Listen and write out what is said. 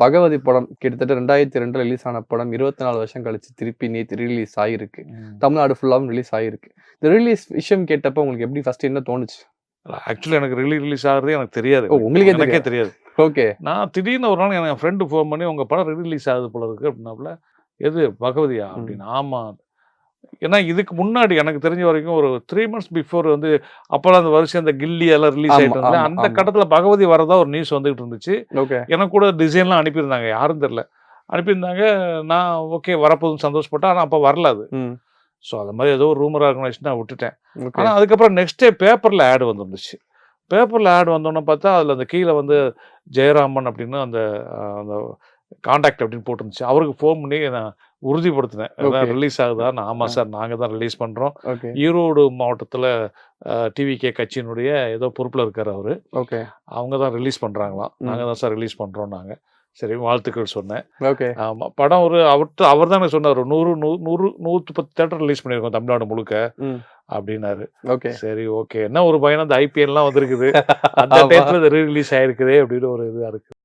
பகவதி படம் கிட்டத்தட்ட 2002 ரிலீஸ் ஆன படம் 24 வருஷம் கழிச்சு திருப்பி நேற்று ரிலீஸ் ஆகிருக்கு. தமிழ்நாடு ஃபுல்லாகவும் ரிலீஸ் ஆகிருக்கு. இந்த ரிலீஸ் விஷயம் கேட்டப்ப உங்களுக்கு எப்படி ஃபர்ஸ்ட் என்ன தோணுச்சு? ஆக்சுவலி எனக்கு ரிலீஸ் ஆகுறதே எனக்கு தெரியாது. உங்களுக்கே எனக்கே தெரியாது. ஓகே. நான் திடீர்னு ஒரு நாள் என் ஃப்ரெண்டு ஃபோன் பண்ணி உங்கள் படம் ரிலீஸ் ஆகுது போல இருக்கு அப்படின்னாப்புல, எது பகவதியா அப்படின்னு. ஆமாம். ஏன்னா இதுக்கு முன்னாடி எனக்கு தெரிஞ்ச வரைக்கும் ஒரு 3 months பிஃபோர் வந்து அப்போலாம் அந்த வருஷம் அந்த கில்லி எல்லாம் ரிலீஸ் ஆகிட்டு இருந்தது. அந்த கட்டத்தில் பகவதி வரதா ஒரு நியூஸ் வந்துகிட்டு இருந்துச்சு. எனக்கு கூட டிசைன்லாம் அனுப்பியிருந்தாங்க, யாரும் தெரில அனுப்பியிருந்தாங்க. நான் ஓகே வரப்போதுன்னு சந்தோஷப்பட்டேன். ஆனால் அப்போ வரல அது. ஸோ அது மாதிரி ஏதோ ஒரு ரூமர் ஆர்கனைசேஷன் நான் விட்டுட்டேன். ஆனால் அதுக்கப்புறம் நெக்ஸ்ட் டே பேப்பரில் ஆட் வந்துருந்துச்சு. பேப்பரில் ஆட் வந்தோன்னே பார்த்தா அதில் அந்த கீழே வந்து ஜெயராமன் அப்படின்னு அந்த அந்த கான்டாக்ட் அப்படின்னு போட்டுருந்துச்சு. அவருக்கு ஃபோன் பண்ணி நான் உறுதிப்படுத்தினேன், ரிலீஸ் ஆகுதான்னு. ஆமாம் சார், நாங்கள் தான் ரிலீஸ் பண்ணுறோம். ஈரோடு மாவட்டத்தில் டிவிகே கட்சியினுடைய ஏதோ பொறுப்பில் இருக்கார் அவர். அவங்க தான் ரிலீஸ் பண்ணுறாங்களாம். நாங்கள் தான் சார் ரிலீஸ் பண்ணுறோம். நாங்கள் சரி வாழ்த்துக்கள் சொன்னேன். ஆமாம், படம் ஒரு அவர் தான் சொன்னார், 110 தேட்டர் ரிலீஸ் பண்ணியிருக்கோம் தமிழ்நாடு முழுக்க அப்படின்னாரு. சரி ஓகே, என்ன ஒரு பயணம், இந்த ஐபிஎல்லாம் வந்திருக்குது, அந்த டைத்துல ரிலீஸ் ஆயிருக்குதே அப்படின்னு ஒரு இதாக இருக்குது.